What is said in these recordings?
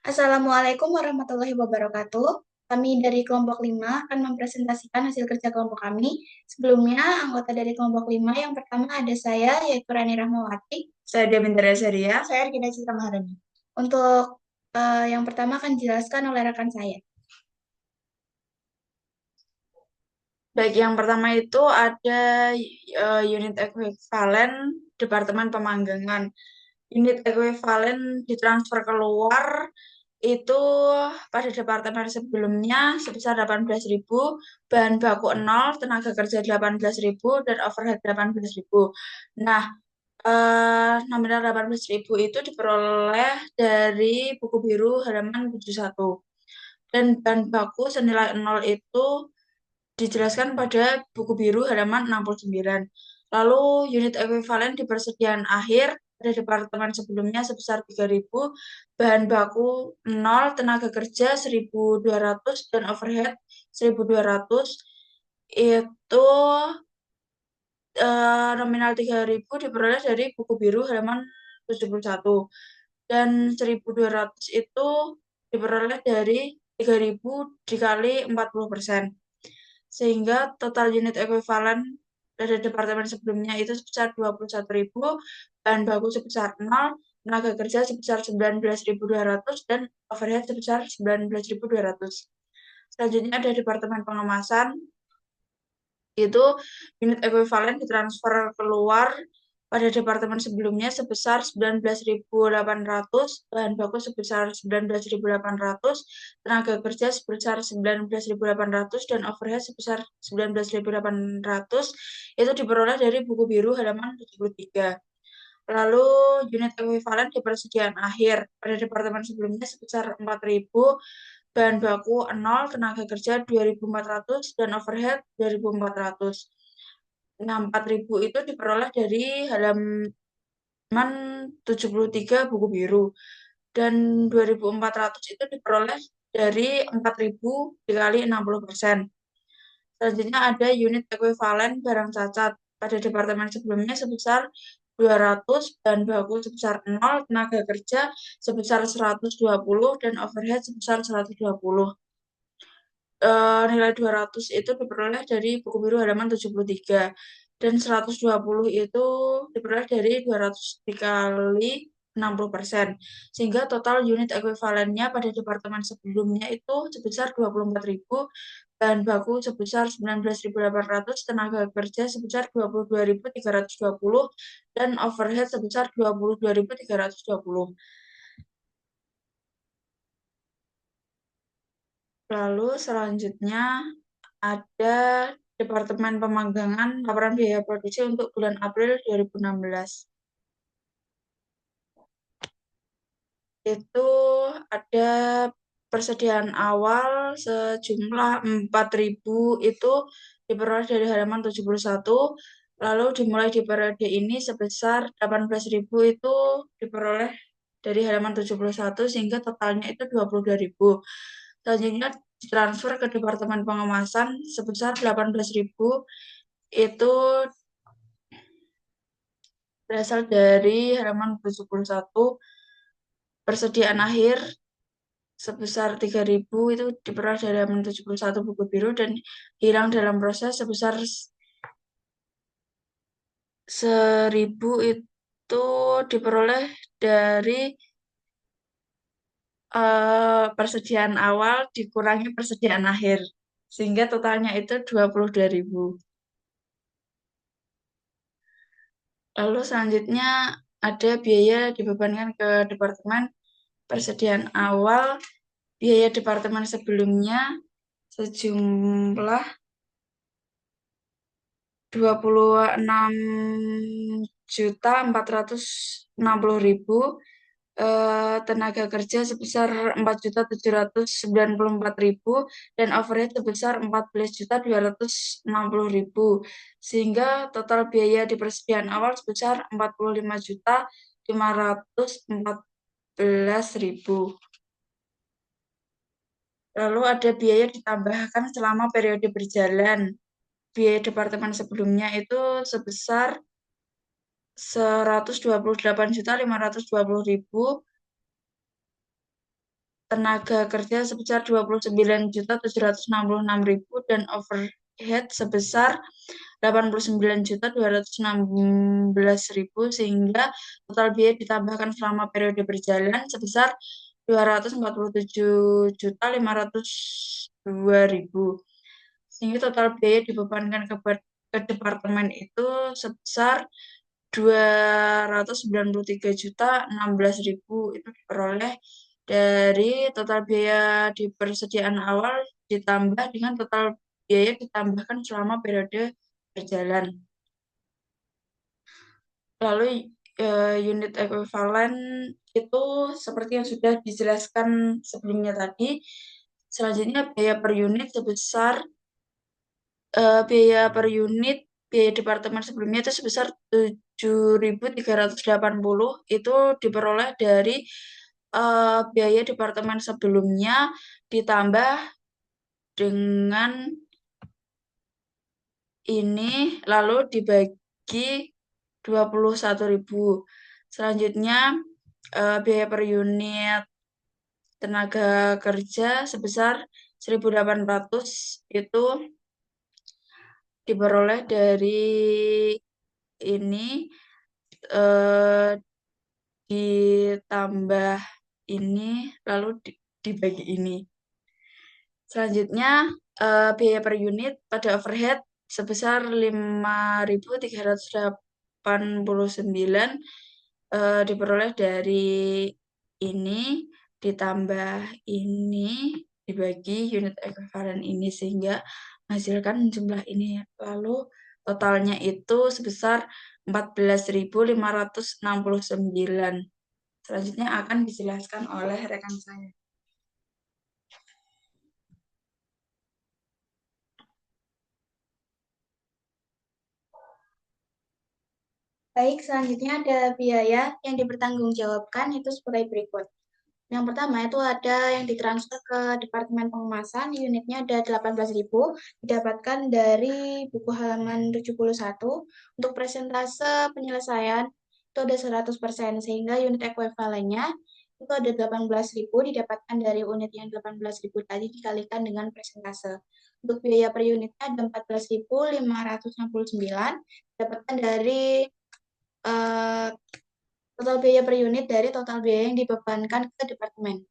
Assalamualaikum warahmatullahi wabarakatuh. Kami dari kelompok 5 akan mempresentasikan hasil kerja kelompok kami. Sebelumnya, anggota dari kelompok 5 yang pertama ada saya, yaitu Rani Rahmawati. Saya Devindra Saria. Saya Argina Citra Maharani. Untuk yang pertama akan dijelaskan oleh rekan saya. Baik, yang pertama itu ada unit ekuivalen Departemen Pemanggangan. Unit ekuivalen ditransfer keluar itu pada departemen sebelumnya sebesar 18.000, bahan baku 0, tenaga kerja 18.000, dan overhead 18.000. Nah, nominal 18.000 itu diperoleh dari buku biru halaman 71. Dan bahan baku senilai 0 itu dijelaskan pada buku biru halaman 69. Lalu unit ekuivalen di persediaan akhir pada departemen sebelumnya sebesar 3.000, bahan baku 0, tenaga kerja 1.200, dan overhead 1.200. Itu nominal 3.000 diperoleh dari buku biru halaman 71. Dan 1.200 itu diperoleh dari 3.000 dikali 40%. Sehingga total unit ekuivalen dari departemen sebelumnya itu sebesar 21.000, bahan baku sebesar 0, tenaga kerja sebesar 19.200, dan overhead sebesar 19.200. Selanjutnya ada departemen pengemasan, itu unit ekuivalen ditransfer keluar pada departemen sebelumnya sebesar 19.800, bahan baku sebesar 19.800, tenaga kerja sebesar 19.800, dan overhead sebesar 19.800, itu diperoleh dari buku biru halaman 73. Lalu unit ekuivalen di persediaan akhir pada departemen sebelumnya sebesar 4.000, bahan baku 0, tenaga kerja 2.400, dan overhead 2.400. Nah, 4.000 itu diperoleh dari halaman 73 buku biru. Dan 2.400 itu diperoleh dari 4.000 dikali 60%. Selanjutnya ada unit ekuivalen barang cacat pada departemen sebelumnya sebesar 200, bahan baku sebesar 0, tenaga kerja sebesar 120, dan overhead sebesar 120. Nilai 200 itu diperoleh dari buku biru halaman 73, dan 120 itu diperoleh dari 200 dikali 60%, sehingga total unit ekuivalennya pada departemen sebelumnya itu sebesar 24.000, bahan baku sebesar 19.800, tenaga kerja sebesar 22.320, dan overhead sebesar 22.320. Lalu selanjutnya ada Departemen Pemanggangan laporan biaya produksi untuk bulan April 2016. Itu ada persediaan awal sejumlah 4.000 itu diperoleh dari halaman 71. Lalu dimulai di periode ini sebesar 18.000 itu diperoleh dari halaman 71, sehingga totalnya itu 22.000. Selanjutnya ditransfer ke Departemen Pengemasan sebesar 18.000, itu berasal dari halaman 71. Persediaan akhir sebesar 3.000 itu diperoleh dari halaman 71 buku biru, dan hilang dalam proses sebesar 1.000 itu diperoleh dari persediaan awal dikurangi persediaan akhir, sehingga totalnya itu 22.000. Lalu selanjutnya ada biaya dibebankan ke departemen. Persediaan awal biaya departemen sebelumnya sejumlah 26.460.000, tenaga kerja sebesar 4.794.000, dan overhead sebesar 14.260.000, sehingga total biaya di persediaan awal sebesar 45.514.000. Lalu ada biaya ditambahkan selama periode berjalan. Biaya departemen sebelumnya itu sebesar 128.520.000, tenaga kerja sebesar 29.766.000 dan overhead sebesar 89.216.000 sehingga total biaya ditambahkan selama periode berjalan sebesar 247.502.000 sehingga total biaya dibebankan ke departemen itu sebesar 293.016.000 itu diperoleh dari total biaya di persediaan awal ditambah dengan total biaya ditambahkan selama periode berjalan. Lalu unit ekuivalen itu seperti yang sudah dijelaskan sebelumnya tadi. Selanjutnya biaya per unit sebesar biaya departemen sebelumnya itu sebesar 7.380 itu diperoleh dari biaya departemen sebelumnya ditambah dengan ini lalu dibagi 21.000. Selanjutnya biaya per unit tenaga kerja sebesar 1.800 itu diperoleh dari ini ditambah ini lalu dibagi ini. Selanjutnya biaya per unit pada overhead sebesar 5.389 diperoleh dari ini ditambah ini dibagi unit ekuivalen ini sehingga menghasilkan jumlah ini. Lalu totalnya itu sebesar 14.569. Selanjutnya akan dijelaskan oleh rekan saya. Baik, selanjutnya ada biaya yang dipertanggungjawabkan itu sebagai berikut. Yang pertama itu ada yang ditransfer ke Departemen Pengemasan, unitnya ada 18.000, didapatkan dari buku halaman 71. Untuk presentase penyelesaian itu ada 100%, sehingga unit ekuivalennya itu ada 18.000, didapatkan dari unit yang 18.000 tadi dikalikan dengan presentase. Untuk biaya per unitnya ada 14.569, didapatkan dari total biaya per unit dari total biaya yang dibebankan ke departemen.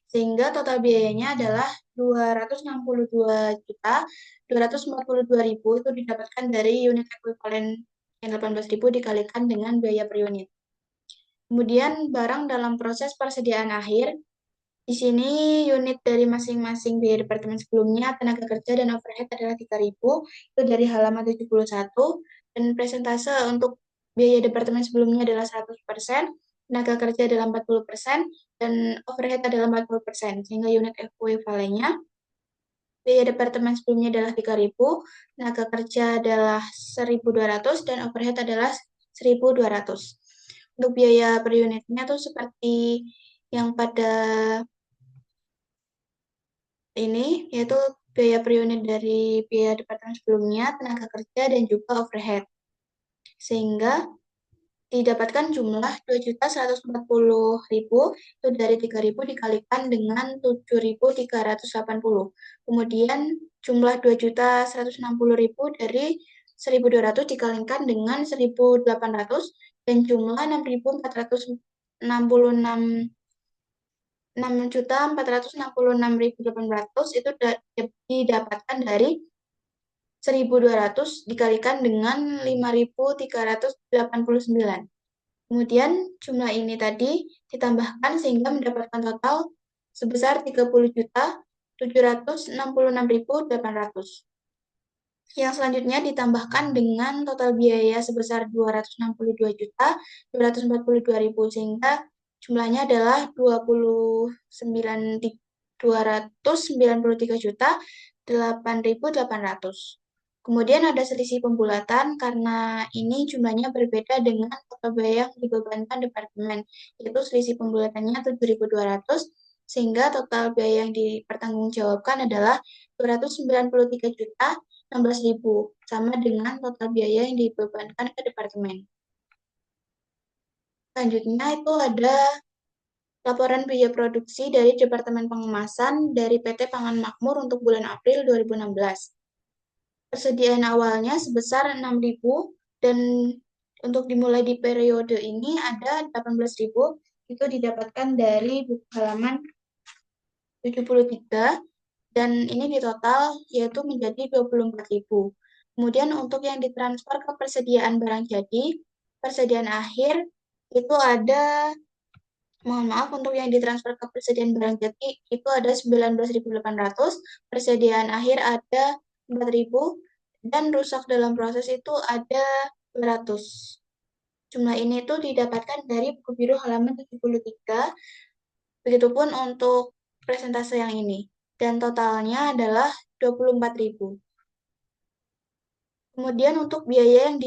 Sehingga total biayanya adalah 262.242.000 itu didapatkan dari unit ekuivalen yang 18.000 dikalikan dengan biaya per unit. Kemudian barang dalam proses persediaan akhir, di sini unit dari masing-masing biaya departemen sebelumnya, tenaga kerja dan overhead adalah 3.000, itu dari halaman 71, dan presentase untuk biaya departemen sebelumnya adalah 100%, tenaga kerja adalah 40%, dan overhead adalah 40%, sehingga unit ekuivalennya biaya departemen sebelumnya adalah 3.000, tenaga kerja adalah 1.200, dan overhead adalah 1.200. Untuk biaya per unitnya tuh seperti yang pada ini, yaitu biaya per unit dari biaya departemen sebelumnya, tenaga kerja, dan juga overhead. Sehingga didapatkan jumlah 2.140.000 itu dari 3.000 dikalikan dengan 7.380. Kemudian jumlah 2.160.000 dari 1.200 dikalikan dengan 1.800 dan jumlah 6.466.800 itu didapatkan dari 1.200 dikalikan dengan 5.389. Kemudian jumlah ini tadi ditambahkan sehingga mendapatkan total sebesar 30.766.800. Yang selanjutnya ditambahkan dengan total biaya sebesar 262.242.000 sehingga jumlahnya adalah 293.800. Kemudian ada selisih pembulatan karena ini jumlahnya berbeda dengan total biaya yang dibebankan departemen, yaitu selisih pembulatannya 7.200 sehingga total biaya yang dipertanggungjawabkan adalah 293.016.000 sama dengan total biaya yang dibebankan ke departemen. Selanjutnya itu ada Laporan biaya produksi dari Departemen Pengemasan dari PT Pangan Makmur untuk bulan April 2016. Persediaan awalnya sebesar 6.000 dan untuk dimulai di periode ini ada 18.000 itu didapatkan dari buku halaman 73 dan ini di total yaitu menjadi 24.000. Kemudian untuk yang ditransfer ke persediaan barang jadi, persediaan akhir itu ada, mohon maaf, untuk yang ditransfer ke persediaan barang jadi itu ada 19.800, persediaan akhir ada 4.000, dan rusak dalam proses itu ada 200. Jumlah ini tuh didapatkan dari buku biru halaman 73, begitupun untuk presentase yang ini. Dan totalnya adalah 24.000. Kemudian untuk biaya yang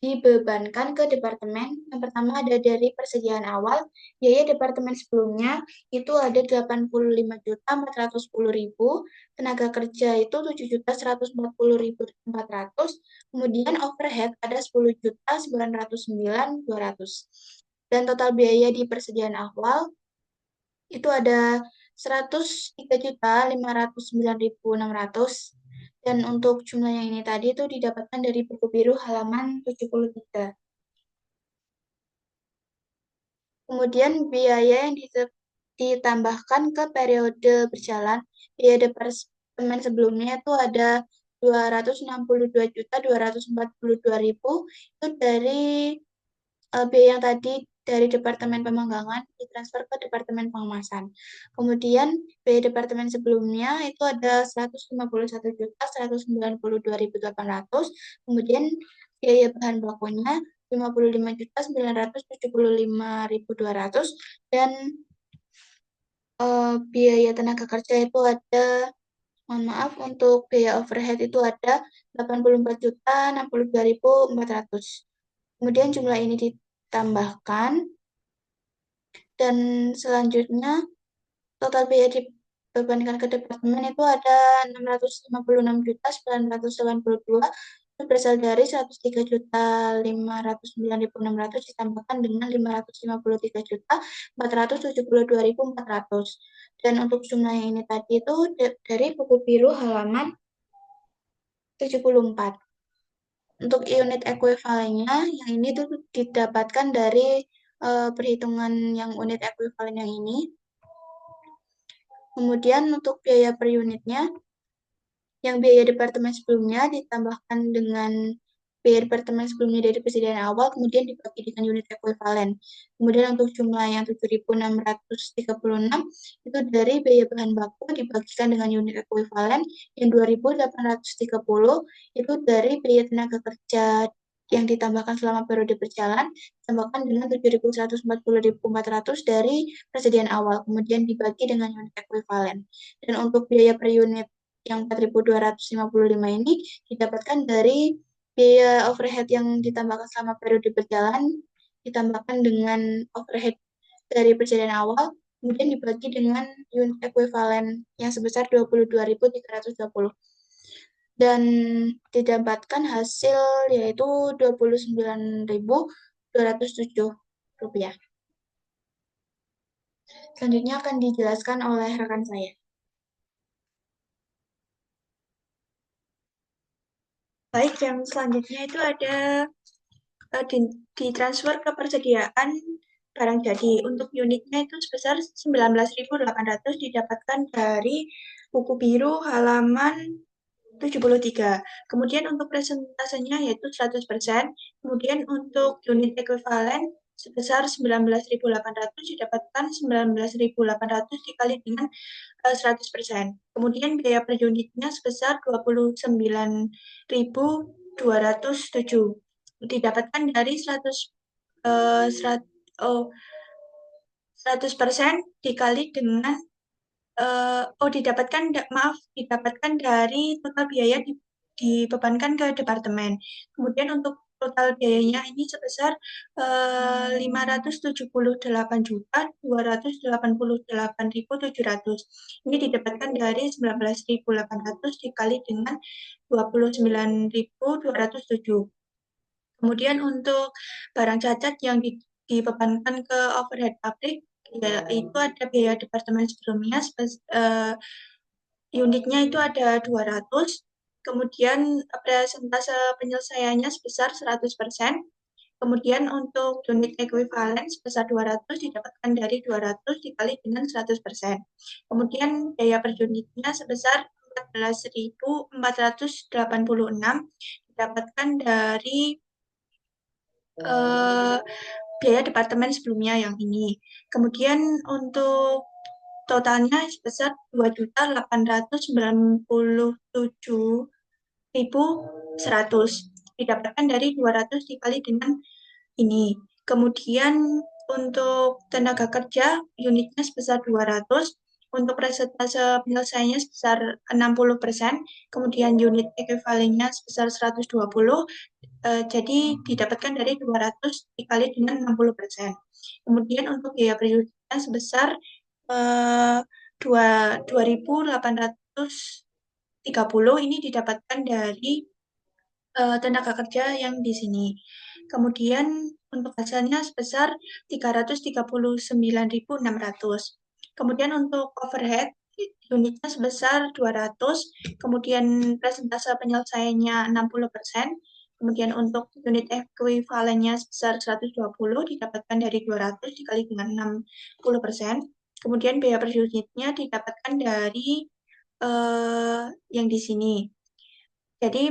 dibebankan ke departemen, yang pertama ada dari persediaan awal, biaya departemen sebelumnya itu ada 85.410.000, tenaga kerja itu 7.140.400, kemudian overhead ada 10.909.200. Dan total biaya di persediaan awal itu ada 103.509.600, dan untuk jumlah yang ini tadi itu didapatkan dari buku biru halaman 73. Kemudian biaya yang ditambahkan ke periode berjalan, biaya departemen sebelumnya itu ada 262.242.000 itu dari biaya yang tadi dari Departemen Pemanggangan ditransfer ke Departemen Pengemasan. Kemudian biaya departemen sebelumnya itu ada 151.192.800. Kemudian biaya bahan bakunya 55.975.200, dan biaya tenaga kerja itu ada, mohon maaf, untuk biaya overhead itu ada 84.062.400. Kemudian jumlah ini ditambahkan, dan selanjutnya total biaya dibebankan ke departemen itu ada 656.982, itu berasal dari 103.509.600 ditambahkan dengan 553.472.400. Dan untuk jumlah yang ini tadi itu dari buku biru halaman 74. Untuk unit ekuivalennya yang ini tuh didapatkan dari perhitungan yang unit ekuivalen yang ini. Kemudian untuk biaya per unitnya, yang biaya departemen sebelumnya ditambahkan dengan biaya departemen sebelumnya dari persediaan awal, kemudian dibagi dengan unit ekuivalen. Kemudian untuk jumlah yang 7.636 itu dari biaya bahan baku dibagikan dengan unit ekuivalen, yang 2.830 itu dari biaya tenaga kerja yang ditambahkan selama periode berjalan, ditambahkan dengan 7.140.400 dari persediaan awal, kemudian dibagi dengan unit ekuivalen. Dan untuk biaya per unit yang 4.255 ini didapatkan dari biaya overhead yang ditambahkan selama periode berjalan, ditambahkan dengan overhead dari persediaan awal, kemudian dibagi dengan unit ekuivalen yang sebesar 22.320. Dan didapatkan hasil yaitu 29.207 rupiah. Selanjutnya akan dijelaskan oleh rekan saya. Baik, yang selanjutnya itu ada ditransfer ke persediaan barang jadi. Untuk unitnya itu sebesar 19.800 didapatkan dari buku biru halaman 73. Kemudian untuk presentasenya yaitu 100%. Kemudian untuk unit ekuivalen sebesar 19.800 didapatkan 19.800 dikali dengan 100%. Kemudian biaya per unitnya sebesar 29.207 didapatkan dari 100% dikali dengan didapatkan dari total biaya dibebankan ke departemen. Kemudian untuk total biayanya ini sebesar 578.288.700. Ini didapatkan dari 19.800 dikali dengan 29.207. Kemudian untuk barang cacat yang dibebankan ke overhead pabrik Ya, itu ada biaya departemen sebelumnya, unitnya itu ada 200, kemudian presentase penyelesaiannya sebesar 100%, kemudian untuk unit ekuivalen sebesar 200 didapatkan dari 200 dikali dengan 100%. Kemudian biaya per unitnya sebesar 14.486 didapatkan dari eh, biaya departemen sebelumnya yang ini. Kemudian untuk totalnya sebesar 2.897.100 didapatkan dari 200 dikali dengan ini. Kemudian untuk tenaga kerja unitnya sebesar 200, untuk persentase penyelesaiannya sebesar 60%, kemudian unit ekuivalennya sebesar 120, jadi didapatkan dari 200 dikali dengan 60%. Kemudian untuk biaya periodenya sebesar 2.830 ini didapatkan dari tenaga kerja yang di sini. Kemudian untuk hasilnya sebesar 339.600. Kemudian untuk overhead unitnya sebesar 200, kemudian presentase penyelesaiannya 60%, kemudian untuk unit ekuivalennya sebesar 120 didapatkan dari 200 dikali dengan 60%, kemudian biaya per unitnya didapatkan dari yang di sini. Jadi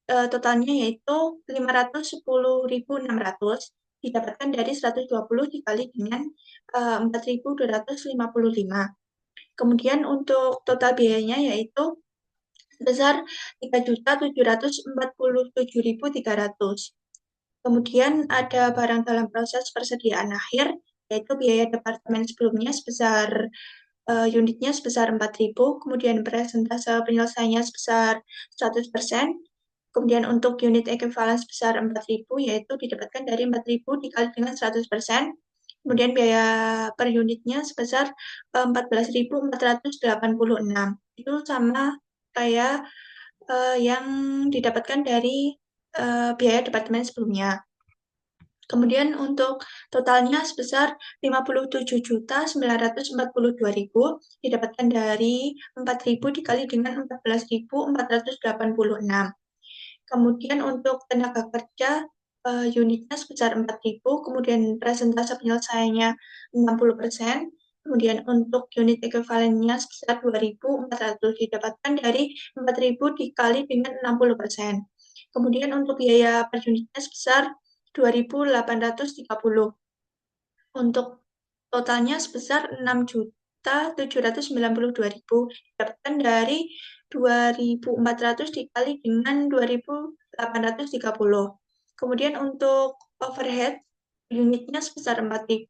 totalnya yaitu 510.600 didapatkan dari 120 dikali dengan 4.255. Kemudian untuk total biayanya yaitu sebesar 3.747.300. Kemudian ada barang dalam proses persediaan akhir, yaitu biaya departemen sebelumnya sebesar unitnya sebesar 4.000, kemudian presentase penyelesaiannya sebesar 100%, kemudian untuk unit ekuivalen sebesar 4.000, yaitu didapatkan dari 4.000 dikali dengan 100%, kemudian biaya per unitnya sebesar 14.486. Itu sama kayak yang didapatkan dari biaya departemen sebelumnya. Kemudian untuk totalnya sebesar 57.942.000 didapatkan dari 4.000 dikali dengan 14.486. Kemudian untuk tenaga kerja unitnya sebesar 4.000, kemudian presentase penyelesaiannya 60%, kemudian untuk unit ekuivalennya sebesar 2.400 didapatkan dari 4.000 dikali dengan 60%. Kemudian untuk biaya per unitnya sebesar 2.830. Untuk totalnya sebesar 6.792.000 didapatkan dari 2.400 dikali dengan 2.830. Kemudian untuk overhead unitnya sebesar 4.000,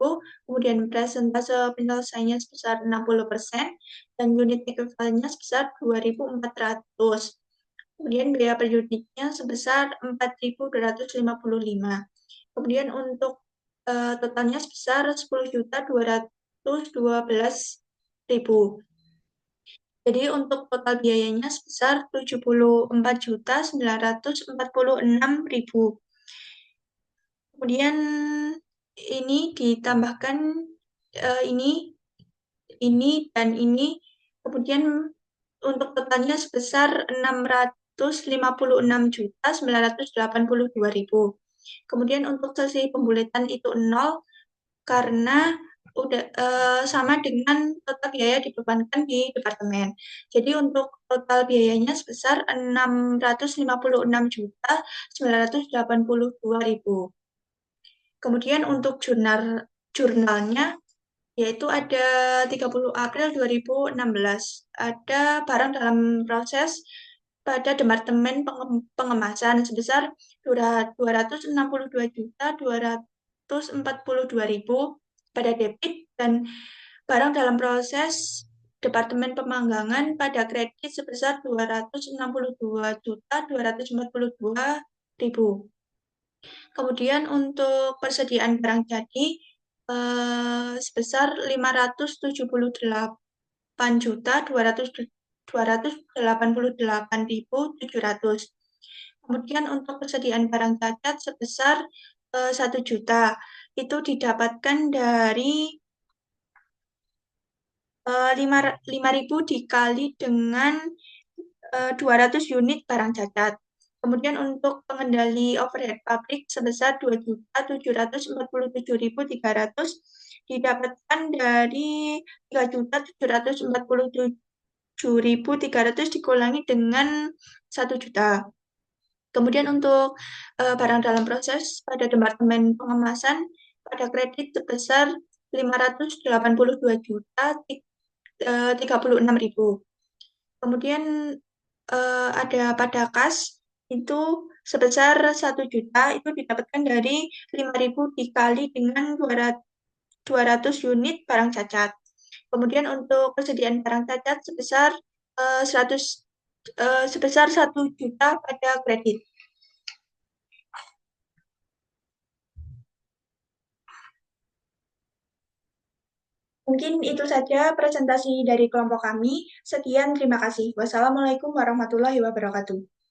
kemudian presentase penyelesaiannya sebesar 60%, dan unit ekuivalennya sebesar 2.400. Kemudian biaya per unitnya sebesar 4.255. Kemudian untuk totalnya sebesar 10.212.000. Jadi untuk total biayanya sebesar 74.946.000. Kemudian ini ditambahkan ini dan ini. Kemudian untuk totalnya sebesar 656.982.000. Kemudian untuk sesi pembuletan itu 0 karena udah sama dengan total biaya dibebankan di departemen. Jadi untuk total biayanya sebesar 656.982.000. Kemudian untuk jurnalnya yaitu ada 30 April 2016. Ada barang dalam proses pada Departemen Pengemasan sebesar 262.242.000 pada debit, dan barang dalam proses Departemen Pemanggangan pada kredit sebesar 262.242.000. Kemudian untuk persediaan barang jadi sebesar 578.288.700. Kemudian untuk persediaan barang cacat sebesar 1 juta. Itu didapatkan dari 5.000 dikali dengan 200 unit barang cacat. Kemudian untuk pengendali overhead pabrik sebesar 2.747.300 didapatkan dari 3.747.300 dikurangi dengan 1 juta. Kemudian untuk barang dalam proses pada Departemen Pengemasan pada kredit sebesar 582.36.000. Kemudian ada pada kas itu sebesar 1 juta itu didapatkan dari 5.000 dikali dengan 200 unit barang cacat. Kemudian untuk persediaan barang cacat sebesar 100 sebesar 1 juta pada kredit. Mungkin itu saja presentasi dari kelompok kami. Sekian, terima kasih. Wassalamualaikum warahmatullahi wabarakatuh.